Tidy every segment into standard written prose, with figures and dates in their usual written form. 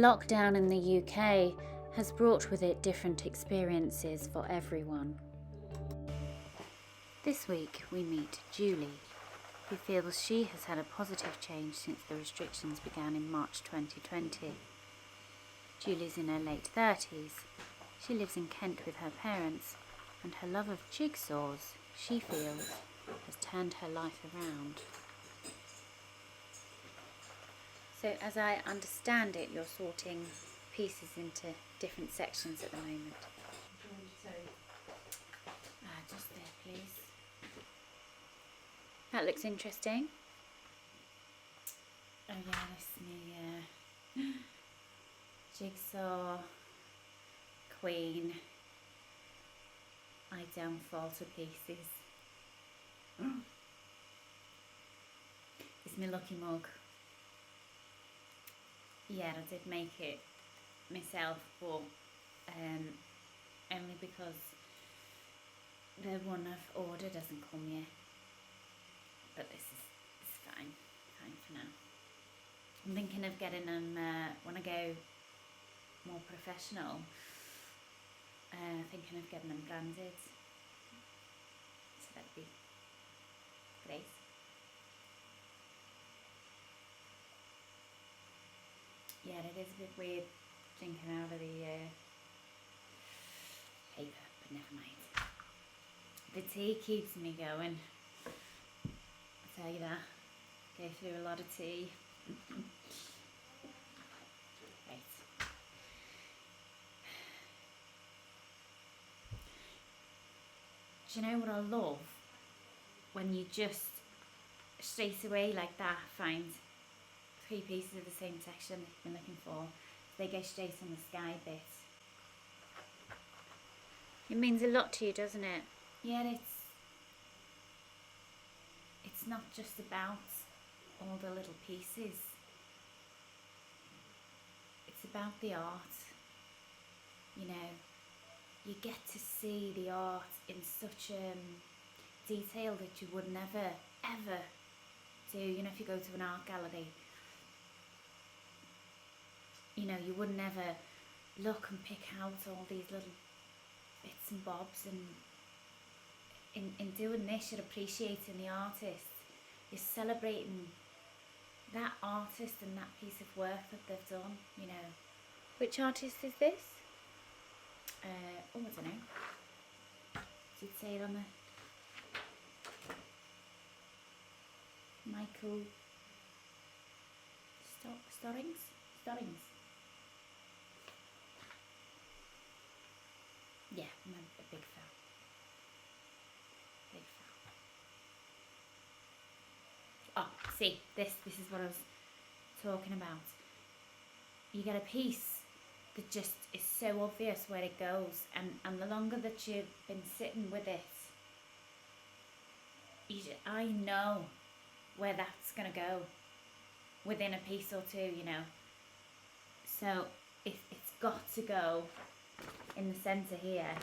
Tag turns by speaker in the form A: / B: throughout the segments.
A: lockdown in the UK has brought with it different experiences for everyone. This week we meet Julie, who feels she has had a positive change since the restrictions began in March 2020. Julie's in her late 30s. She lives in Kent with her parents, and her love of jigsaws, she feels, has turned her life around. So as I understand it, you're sorting pieces into different sections at the moment. Just there, please. That looks interesting. Oh yeah, this new Jigsaw Queen I don't fall to pieces. It's my lucky mug. Yeah, I did make it myself, but only because the one I've ordered hasn't come yet. But this is fine for now. I'm thinking of getting them when I go more professional. Thinking of getting them branded. So that'd be great. Yeah, it is a bit weird drinking out of the paper, but never mind. The tea keeps me going. I'll tell you that. Go through a lot of tea. Right. Do you know what I love? When you just straight away like that find 3 pieces of the same section that you've been looking for. They go straight on the sky bit. It means a lot to you, doesn't it? Yeah, it's not just about all the little pieces. It's about the art. You know, you get to see the art in such detail that you would never, ever do. You know, if you go to an art gallery, you know, you would never look and pick out all these little bits and bobs, and in doing this you're appreciating the artist, you're celebrating that artist and that piece of work that they've done, you know. Which artist is this? I don't know. Did it say it on the Michael Storrings? Yeah, I'm a big fan. Oh, see, this is what I was talking about. You get a piece that just is so obvious where it goes, and the longer that you've been sitting with it, I know where that's going to go within a piece or two, you know. So it's got to go in the centre here,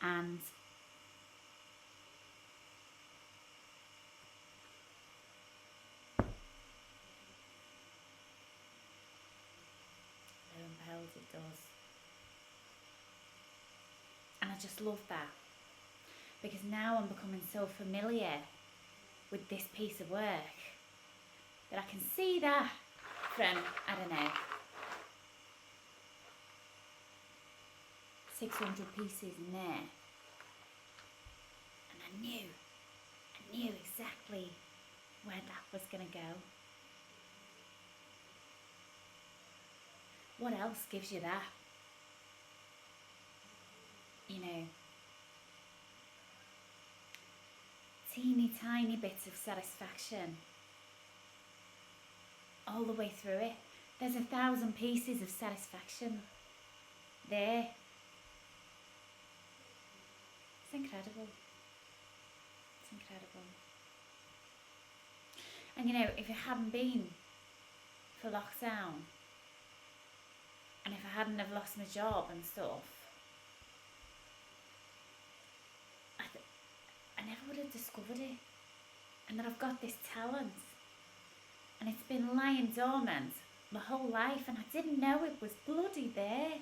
A: and lo and behold, it does. And I just love that, because now I'm becoming so familiar with this piece of work that I can see that from, I don't know, 600 pieces in there, and I knew exactly where that was going to go. What else gives you that? You know, teeny tiny bits of satisfaction all the way through it. There's 1,000 pieces of satisfaction there. It's incredible. It's incredible. And you know, if it hadn't been for lockdown, and if I hadn't have lost my job and stuff, I never would have discovered it. And that I've got this talent, and it's been lying dormant my whole life, and I didn't know it was bloody there.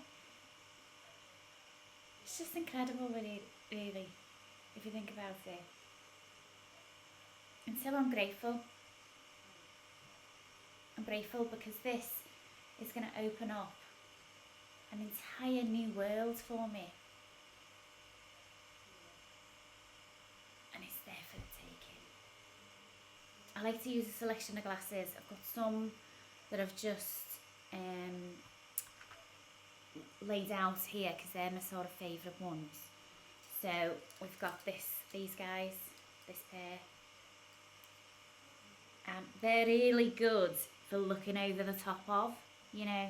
A: It's just incredible, really, if you think about it. And so I'm grateful. I'm grateful because this is going to open up an entire new world for me. And it's there for the taking. I like to use a selection of glasses. I've got some that I've just laid out here because they're my sort of favourite ones. So we've got these guys, this pair. They're really good for looking over the top of, you know.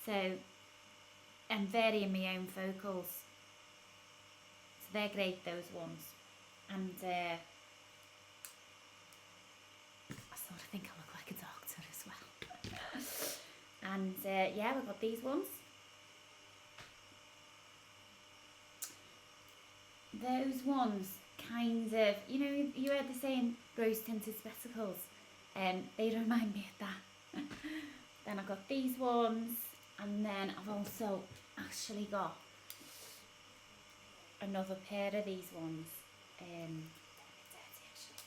A: So, and varying my own focals. So they're great, those ones. And I sort of think I look like a doctor as well. And yeah, we've got these ones. Those ones kind of, you know, you heard the saying rose tinted spectacles. They remind me of that. Then I've got these ones, and then I've also actually got another pair of these ones. They're a bit dirty actually,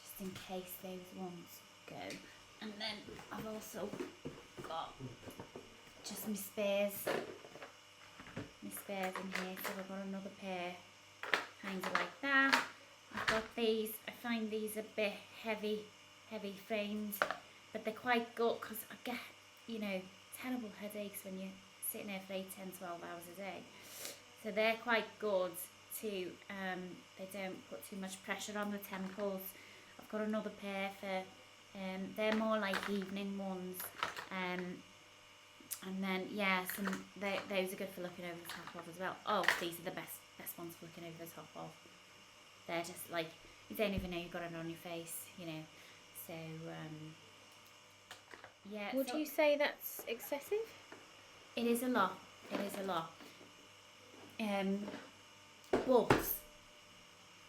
A: just in case those ones go. And then I've also got just my spares in here, so I've got another pair kind of like that. I've got these, I find these a bit heavy framed, but they're quite good because I get, you know, terrible headaches when you're sitting there for 8, 10, 12 hours a day. So they're quite good to, they don't put too much pressure on the temples. I've got another pair for, they're more like evening ones. And then, yeah, those are good for looking over the top of as well. Oh, these are the best ones for looking over the top of. They're just like, you don't even know you've got it on your face, you know. So, yeah.
B: Would you say that's excessive?
A: It is a lot. It is a lot. But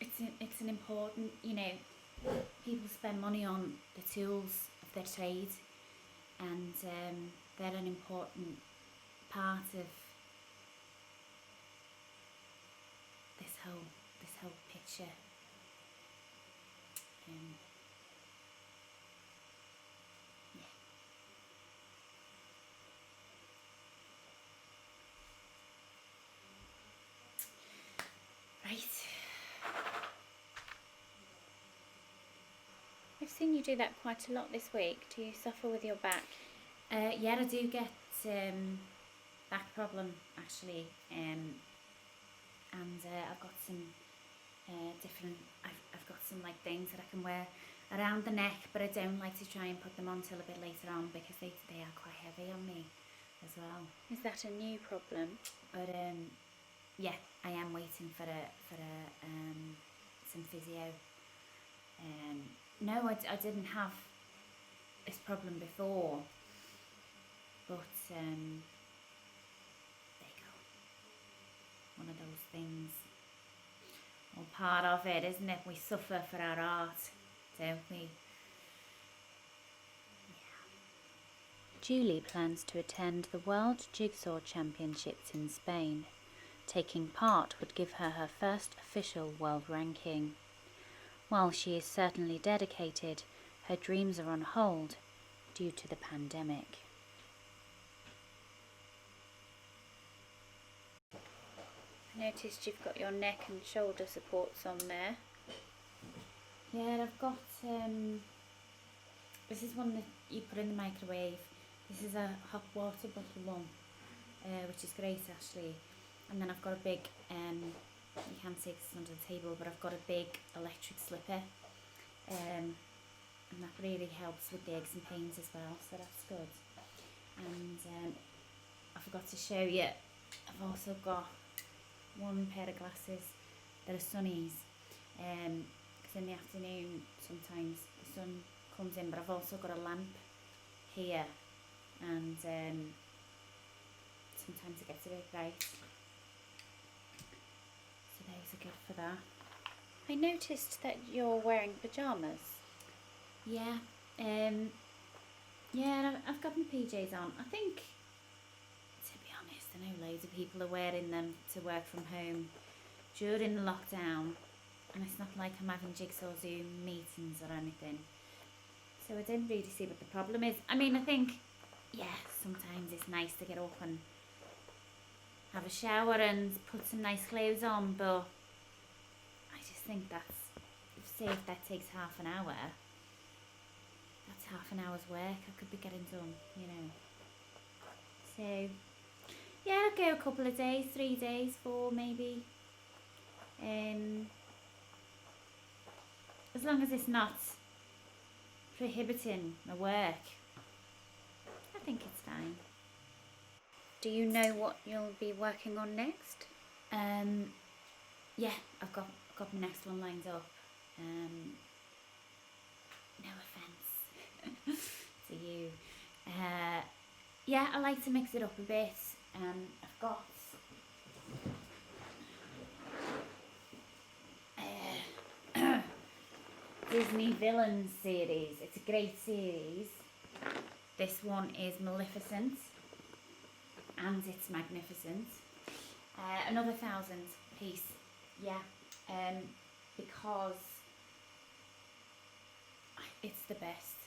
A: it's an important, you know, people spend money on the tools of their trade, and they're an important part of this whole picture. Yeah. Right.
B: I've seen you do that quite a lot this week. Do you suffer with your back?
A: Yeah, I do get back problem actually, and I've got some different. I've got some like things that I can wear around the neck, but I don't like to try and put them on till a bit later on because they are quite heavy on me as well.
B: Is that a new problem?
A: But yeah, I am waiting for some physio. No, I didn't have this problem before, but there you go. One of those things. Well, part of it, isn't it? We suffer for our art, don't we? Yeah.
B: Julie plans to attend the World Jigsaw Championships in Spain. Taking part would give her her first official world ranking. While she is certainly dedicated, her dreams are on hold due to the pandemic. I noticed you've got your neck and shoulder supports on there.
A: Yeah, I've got, this is one that you put in the microwave. This is a hot water bottle one, which is great actually. And then I've got a big, you can't see this under the table, but I've got a big electric slipper. And that really helps with the aches and pains as well, so that's good. And I forgot to show you, I've also got one pair of glasses that are sunnies, because in the afternoon sometimes the sun comes in, but I've also got a lamp here, and sometimes it gets a bit bright, so those are good for that.
B: I noticed that you're wearing pyjamas.
A: Yeah, Yeah, and I've got my PJs on. I think, to be honest, I know loads of people are wearing them to work from home during the lockdown, and it's not like I'm having Jigsaw Zoom meetings or anything. So I don't really see what the problem is. I mean, I think, yeah, sometimes it's nice to get up and have a shower and put some nice clothes on, but I just think that's, say if that takes half an hour, that's half an hour's work I could be getting done, you know. So, yeah, I'll go a couple of days, 3 days, 4 maybe. As long as it's not prohibiting my work, I think it's fine.
B: Do you know what you'll be working on next?
A: Yeah, I've got my next one lined up. No offence to you. Yeah, I like to mix it up a bit. I've got Disney Villains series. It's a great series. This one is Maleficent, and it's magnificent. Another 1,000 piece, yeah, because it's the best.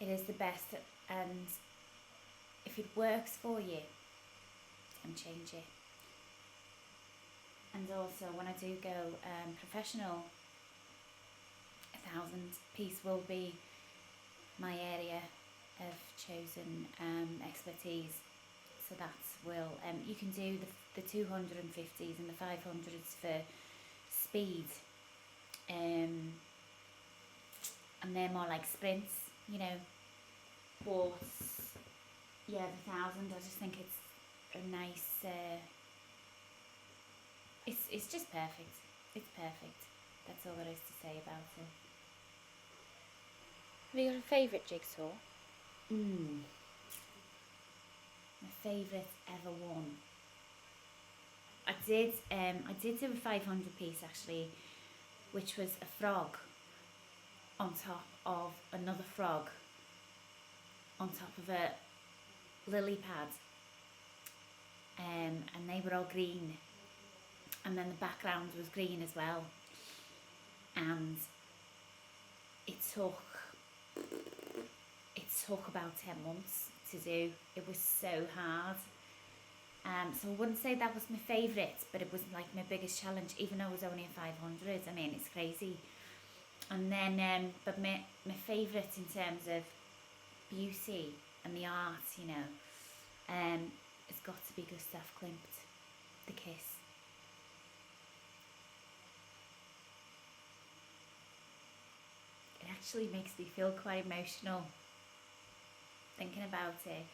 A: It is the best, and if it works for you, don't change it. And also, when I do go professional, 1,000 piece will be my area of chosen expertise. So that's you can do the 250s and the 500s for speed, and they're more like sprints, you know. But yeah, the 1,000, I just think it's a nice. It's just perfect. It's perfect. That's all there is to say about it.
B: Have you got a favourite jigsaw?
A: My favourite ever one. I did do a 500 piece actually, which was a frog on top of another frog on top of a lily pad, and they were all green, and then the background was green as well, and it took about 10 months to do. It was so hard. So I wouldn't say that was my favourite, but it was like my biggest challenge, even though it was only a 500. I mean, it's crazy. And then, but my favourite in terms of beauty and the art, you know, it's got to be Gustav Klimt, The Kiss. It actually makes me feel quite emotional thinking about it.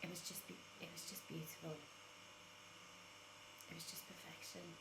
A: It was just beautiful. It was just perfection.